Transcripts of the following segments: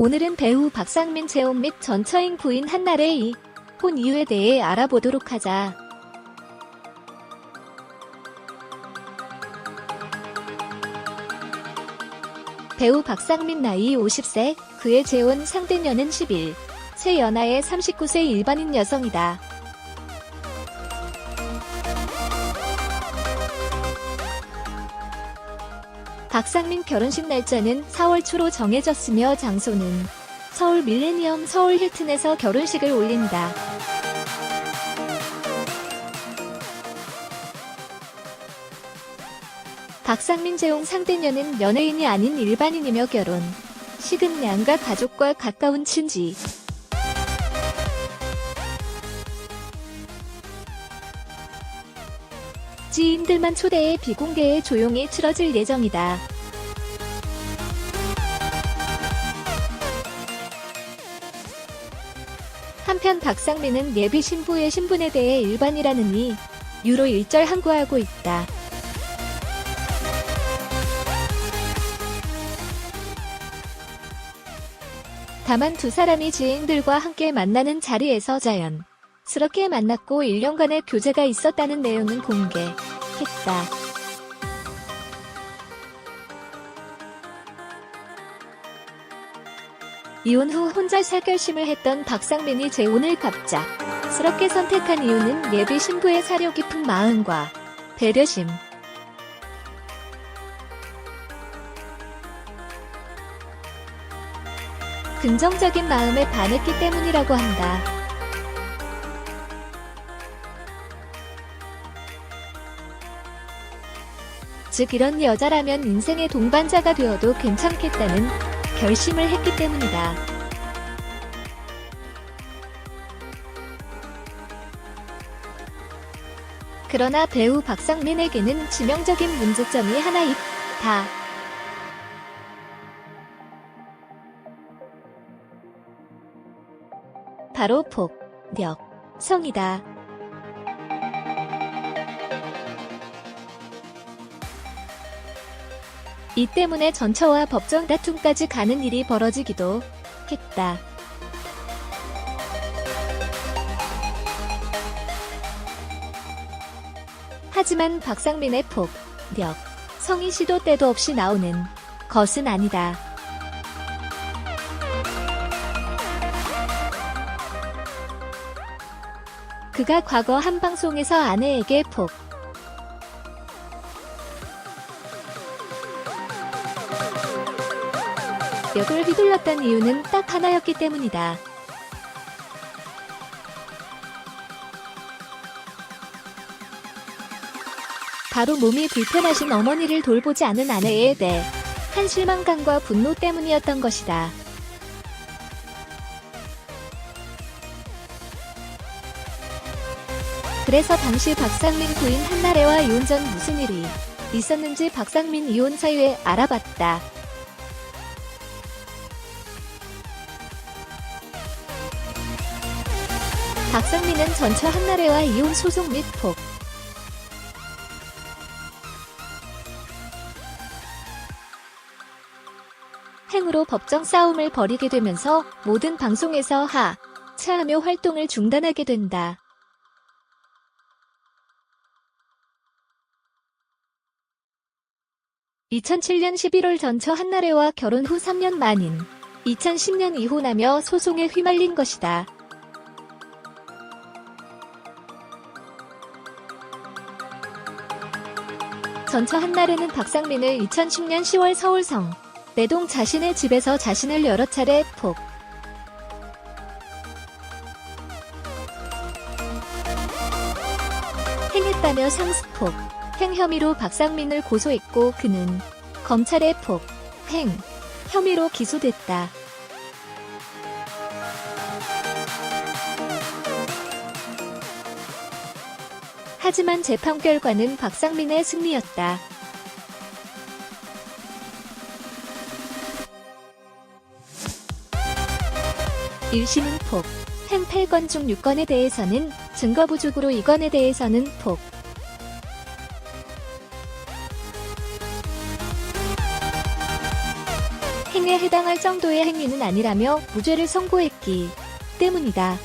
오늘은 배우 박상민 재혼 및 전처인 부인 한나래의 이혼 이유에 대해 알아보도록 하자. 배우 박상민 나이 50세, 그의 재혼 상대녀는 10일, 최연하의 39세 일반인 여성이다. 박상민 결혼식 날짜는 4월 초로 정해졌으며 장소는 서울 밀레니엄 서울 힐튼에서 결혼식을 올린다. 박상민 재혼 상대녀는 연예인이 아닌 일반인이며 결혼식은 양가 가족과 가까운 친지, 지인들만 초대해 비공개에 조용히 치러질 예정이다. 한편 박상민은 예비 신부의 신분에 대해 일반이라는 이유로 일절 항고하고 있다. 다만 두 사람이 지인들과 함께 만나는 자리에서 자연스럽게 만났고 1년간의 교제가 있었다는 내용은 공개했다. 이혼 후 혼자 살 결심을 했던 박상민이 재혼을 갑작스럽게 선택한 이유는 예비 신부의 사려 깊은 마음과 배려심, 긍정적인 마음에 반했기 때문이라고 한다. 즉 이런 여자라면 인생의 동반자가 되어도 괜찮겠다는 결심을 했기 때문이다. 그러나 배우 박상민에게는 치명적인 문제점이 하나 있다. 바로 폭력성이다. 이 때문에 전처와 법정 다툼까지 가는 일이 벌어지기도 했다. 하지만 박상민의 폭력성이 시도 때도 없이 나오는 것은 아니다. 그가 과거 한 방송에서 아내에게 폭력을 휘둘렀던 이유는 딱 하나였기 때문이다. 바로 몸이 불편하신 어머니를 돌보지 않은 아내에 대한 실망감과 분노 때문이었던 것이다. 그래서 당시 박상민 부인 한나래와 이혼 전 무슨 일이 있었는지 박상민 이혼 사유에 알아봤다. 박상민은 전처 한나래와 이혼 소송 및 폭행으로 법정 싸움을 벌이게 되면서 모든 방송에서 하차하며 활동을 중단하게 된다. (2007년 11월) 전처 한나래와 결혼 후 3년 만인 2010년 이혼하며 소송에 휘말린 것이다. 전처 한나래는 박상민을 2010년 10월 서울 성내동 자신의 집에서 자신을 여러 차례 폭행했다며 상습폭행 혐의로 박상민을 고소했고 그는 검찰의 폭행 혐의로 기소됐다. 하지만 재판 결과는 박상민의 승리였다. 1심은 폭행 8건 중 6건에 대해서는 증거 부족으로 2건에 대해서는 폭행 행위에 해당할 정도의 행위는 아니라며 무죄를 선고했기 때문이다.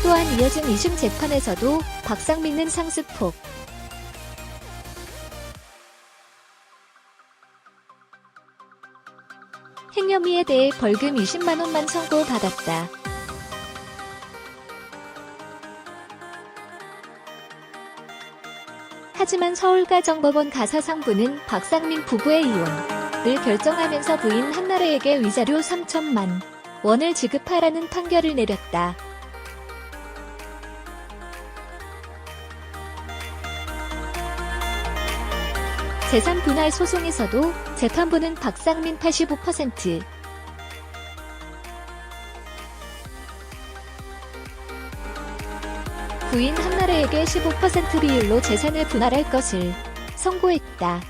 또한 이어진 2심 재판에서도 박상민은 상습폭, 행혐의에 대해 벌금 20만 원만 선고받았다. 하지만 서울가정법원 가사상부는 박상민 부부의 이혼을 결정하면서 부인 한나래에게 위자료 3천만 원을 지급하라는 판결을 내렸다. 재산 분할 소송에서도 재판부는 박상민 85%, 부인 한나래에게 15% 비율로 재산을 분할할 것을 선고했다.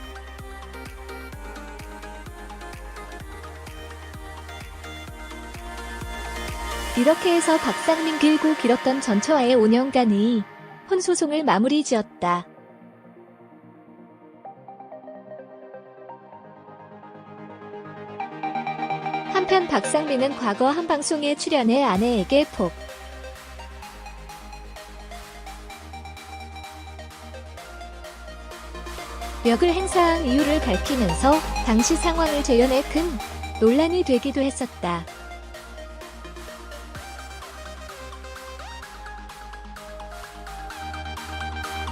이렇게 해서 박상민 길고 길었던 전처와의 5년간의 혼소송을 마무리 지었다. 한편 박상민은 과거 한 방송에 출연해 아내에게 폭 력을 행사한 이유를 밝히면서 당시 상황을 재현해 큰 논란이 되기도 했었다.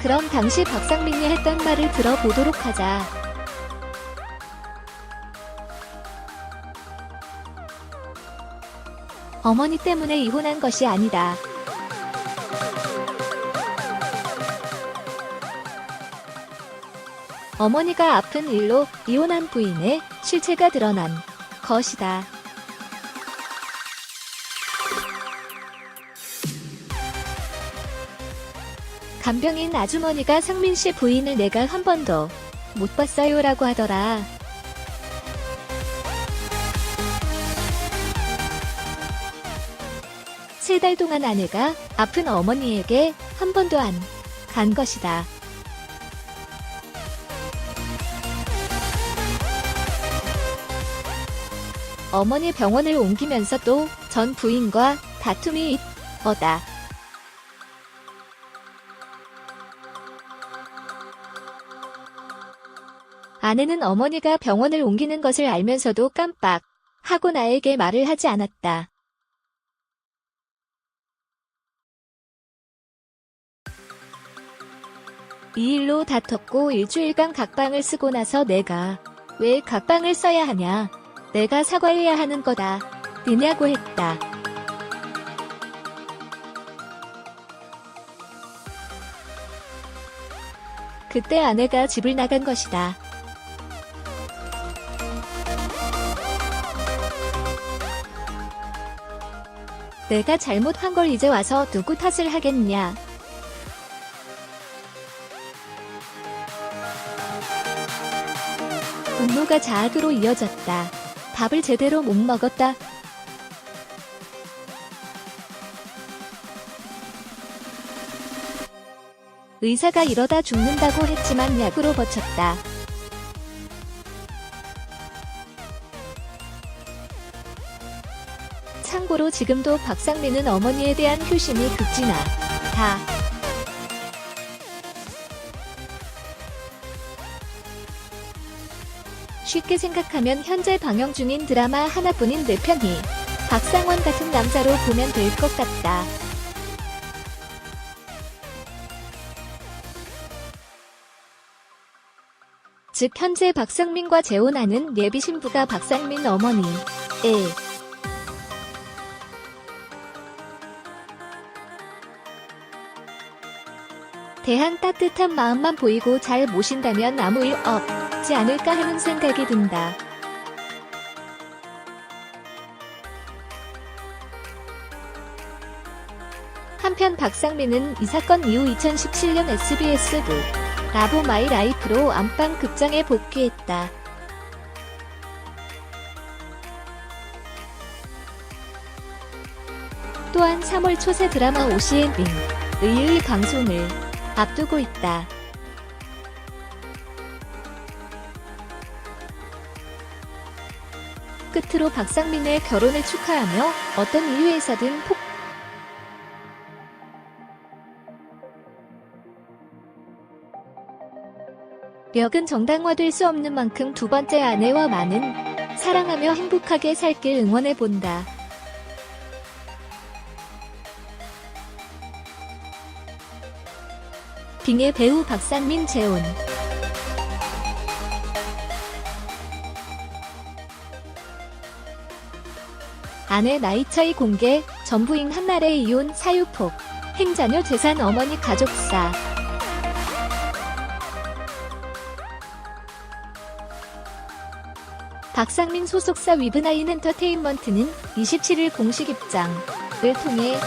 그럼 당시 박상민이 했던 말을 들어보도록 하자. 어머니 때문에 이혼한 것이 아니다. 어머니가 아픈 일로 이혼한 부인의 실체가 드러난 것이다. 간병인 아주머니가 상민씨 부인을 내가 한 번도 못 봤어요 라고 하더라. 세 달 동안 아내가 아픈 어머니에게 한 번도 안 간 것이다. 어머니 병원을 옮기면서 또 전 부인과 다툼이 있었다. 아내는 어머니가 병원을 옮기는 것을 알면서도 깜빡 하고 나에게 말을 하지 않았다. 이 일로 다퉜고 일주일간 각방을 쓰고 나서 내가 왜 각방을 써야 하냐? 내가 사과해야 하는 거다. 느냐고 했다. 그때 아내가 집을 나간 것이다. 내가 잘못한 걸 이제 와서 누구 탓을 하겠냐. 분노가 자학으로 이어졌다. 밥을 제대로 못 먹었다. 의사가 이러다 죽는다고 했지만 약으로 버텼다. 참고로 지금도 박상민은 어머니에 대한 효심이 극진하다. 쉽게 생각하면 현재 방영 중인 드라마 하나뿐인 내 편이 박상원 같은 남자로 보면 될 것 같다. 즉 현재 박상민과 재혼하는 예비 신부가 박상민 어머니에 대한 따뜻한 마음만 보이고 잘 모신다면 아무 일 없지 않을까 하는 생각이 든다. 한편 박상민은 이 사건 이후 2017년 SBS부 라보 마이 라이프로 안방 극장에 복귀했다. 또한 3월 초새 드라마 오시앤 빙의 방송을 앞두고 있다. 끝으로 박상민의 결혼을 축하하며 어떤 이유에서든 폭력은 정당화될 수 없는 만큼 두 번째 아내와 많은 사랑하며 행복하게 살길 응원해본다. 빙의 배우 박상민 재혼. 아내 나이 차이 공개, 전부인 한날의 이혼 사유폭, 행자녀 재산 어머니 가족사. 박상민 소속사 위브나인 엔터테인먼트는 27일 공식 입장을 통해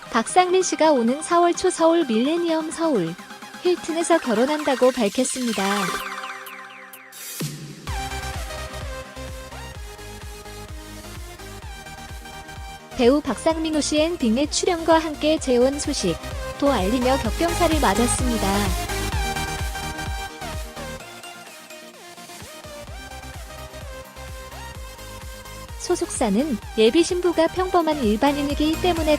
박상민 씨가 오는 4월 초 서울 밀레니엄 서울 힐튼에서 결혼한다고 밝혔습니다. 배우 박상민 씨엔 빙의 출연과 함께 재혼 소식도 알리며 격경사를 맞았습니다. 소속사는 예비 신부가 평범한 일반인이기 때문에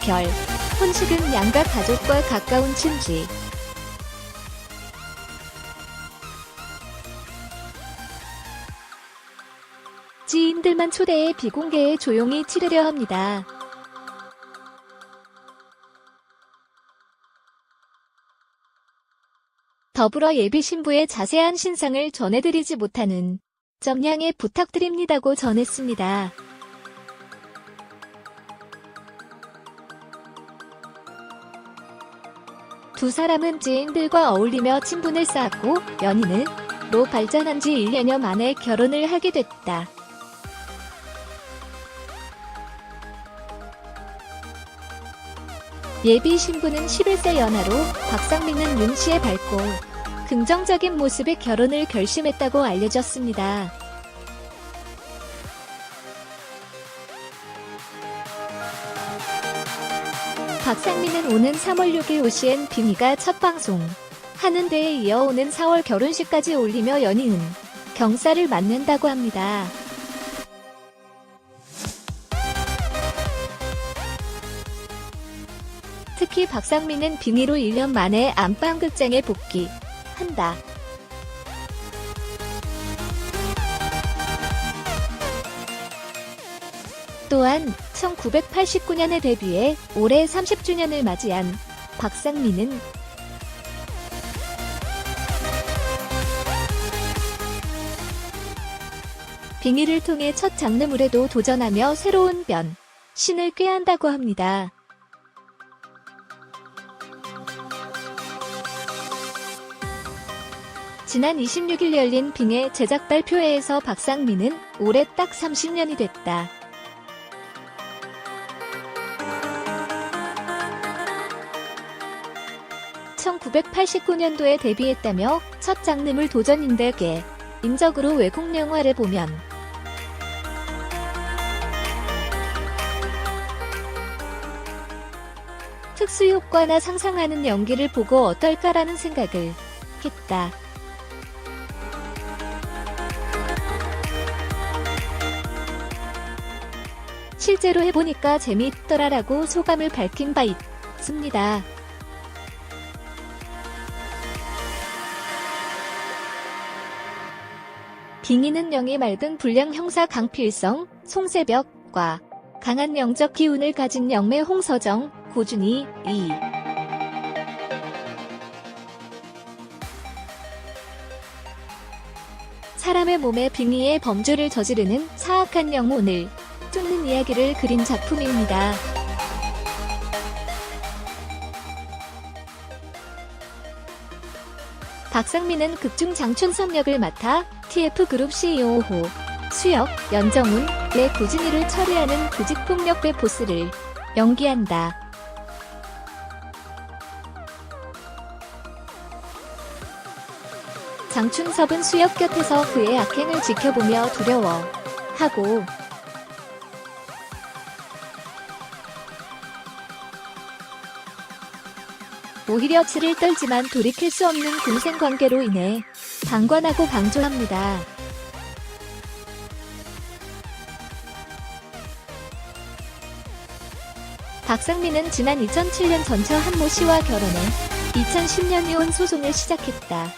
혼식은 양가 가족과 가까운 친지, 지인들만 초대해 비공개에 조용히 치르려 합니다. 더불어 예비 신부의 자세한 신상을 전해드리지 못하는 점 양해 부탁드립니다고 전했습니다. 두 사람은 지인들과 어울리며 친분을 쌓았고 연인으로 발전한 지 1년여 만에 결혼을 하게 됐다. 예비 신부는 11세 연하로 박상민은 윤 씨의 밝고 긍정적인 모습에 결혼을 결심했다고 알려졌습니다. 박상민은 오는 3월 6일 오시엔 빙의가 첫 방송 하는 데에 이어 오는 4월 결혼식까지 올리며 연이은 경사를 맞는다고 합니다. 특히 박상민은 빙의로 1년 만에 안방극장에 복귀한다. 또한 1989년에 데뷔해 올해 30주년을 맞이한 박상민은 빙의를 통해 첫 장르물에도 도전하며 새로운 변신을 꾀한다고 합니다. 지난 26일 열린 빙의 제작 발표회에서 박상민은 올해 딱 30년이 됐다. (1989년도에) 데뷔했다며 첫 장르물 도전인데 개인적으로 외국 영화를 보면 특수효과나 상상하는 연기를 보고 어떨까라는 생각을 했다. 실제로 해보니까 재미있더라라고 소감을 밝힌 바 있습니다. 빙의는 영이 맑은 불량 형사 강필성, 송세벽과 강한 영적 기운을 가진 영매 홍서정, 고준희, 이 사람의 몸에 빙의의 범죄를 저지르는 사악한 영혼을 쫓는 이야기를 그린 작품입니다. 박상민은 극중 장춘섭 역을 맡아 TF그룹 CEO 호 수혁, 연정훈의 고진희를 처리하는 구직폭력배 보스를 연기한다. 장춘섭은 수혁 곁에서 그의 악행을 지켜보며 두려워하고 오히려 치를 떨지만 돌이킬 수 없는 공생관계로 인해 방관하고 방조합니다. 박상민은 지난 2007년 전처 한모 씨와 결혼해 2010년 이혼 소송을 시작했다.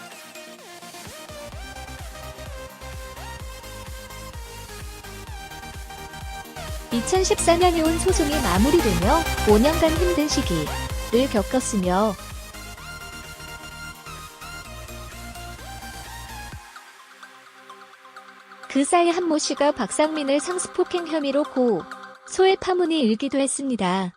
(2014년) 이혼 소송이 마무리되며 5년간 힘든 시기를 겪었으며 그 사이 한모 씨가 박상민을 상습폭행 혐의로 고소의 파문이 일기도 했습니다.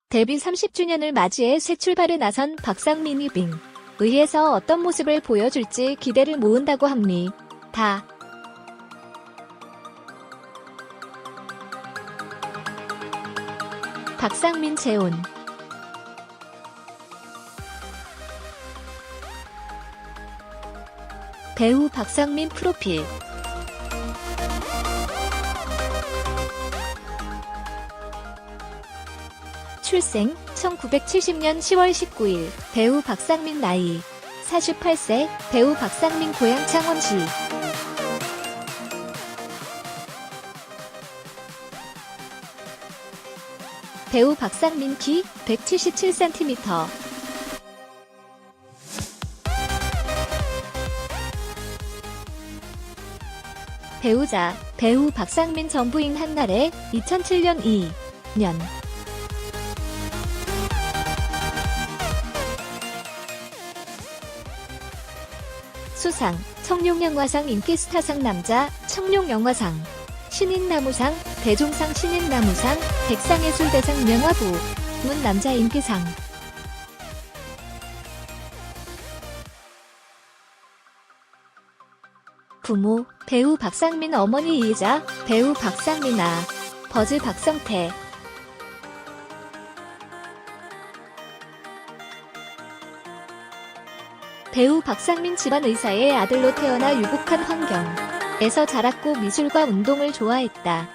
데뷔 30주년을 맞이해 새 출발에 나선 박상민이 빙의에서 어떤 모습을 보여줄지 기대를 모은다고 합니다. 박상민 재혼. 배우 박상민 프로필. 출생 1970년 10월 19일 배우 박상민 나이 48세 배우 박상민 고향 창원시 배우 박상민 키 177cm 배우자 배우 박상민 전 부인 한나래 2007년 2년 수상, 청룡영화상 인기스타상 남자, 청룡영화상, 신인나무상, 대종상 신인나무상, 백상예술대상 명화부문 남자 인기상. 부모, 배우 박상민 어머니이자 배우 박상민 아버지 박성태. 배우 박상민 집안 의사의 아들로 태어나 유복한 환경에서 자랐고 미술과 운동을 좋아했다.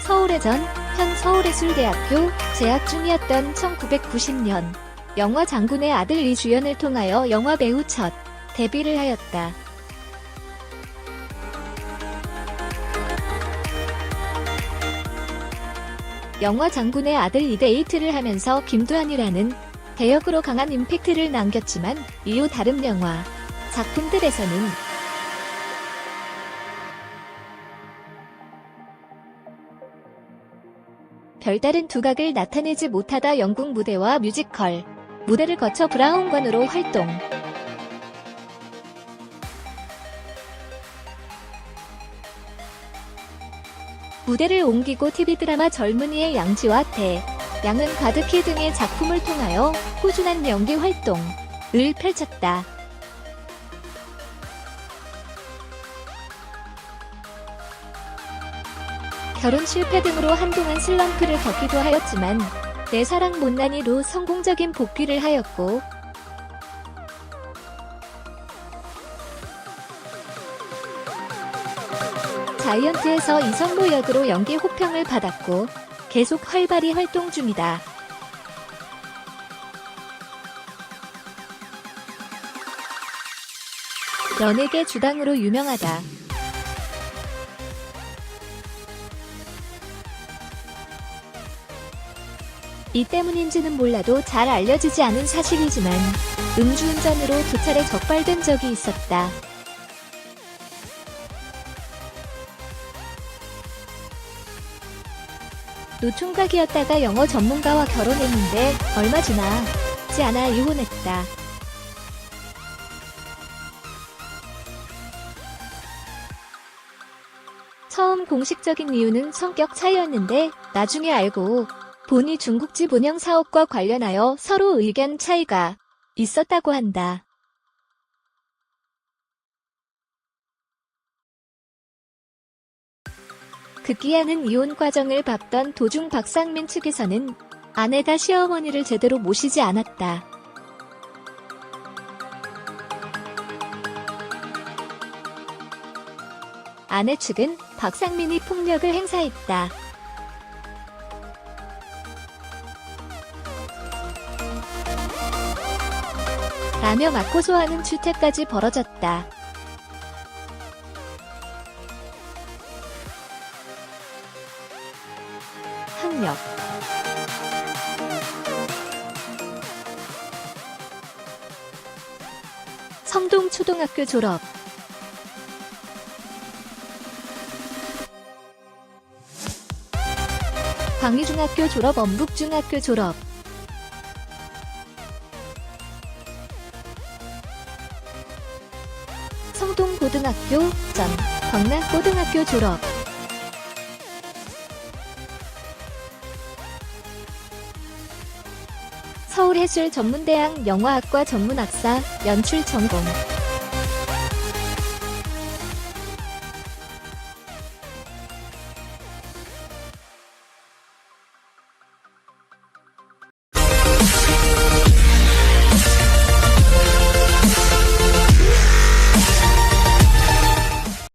서울에 현 서울예술대학교 재학 중이었던 1990년 영화 장군의 아들 이주연을 통하여 영화배우 첫 데뷔를 하였다. 영화 장군의 아들 2데이트를 하면서 김두한이라는 배역으로 강한 임팩트를 남겼지만 이후 다른 영화 작품들에서는 별다른 두각을 나타내지 못하다 영국 무대와 뮤지컬 무대를 거쳐 브라운관으로 활동. 무대를 옮기고 TV드라마 젊은이의 양지와 태양은 가득히 등의 작품을 통하여 꾸준한 연기 활동을 펼쳤다. 결혼 실패 등으로 한동안 슬럼프를 겪기도 하였지만 내 사랑 못난이로 성공적인 복귀를 하였고 자이언트에서 이성모 역으로 연기 호평을 받았고 계속 활발히 활동 중이다. 연예계 주당으로 유명하다. 이 때문인지는 몰라도 잘 알려지지 않은 사실이지만 음주운전으로 2차례 적발된 적이 있었다. 노총각이었다가 영어 전문가와 결혼했는데 얼마 지나지 않아 이혼했다. 처음 공식적인 이유는 성격 차이였는데 나중에 알고 보니 중국집 운영 사업과 관련하여 서로 의견 차이가 있었다고 한다. 급기야는 이혼 과정을 밟던 도중 박상민 측에서는 아내가 시어머니를 제대로 모시지 않았다. 아내 측은 박상민이 폭력을 행사했다. 라며 맞고 소하는 추태까지 벌어졌다. 학력 성동초등학교 졸업 광희중학교 졸업 엄북중학교 졸업 성동고등학교 전 광락고등학교 졸업 서울예술전문대학 영화학과 전문학사 연출 전공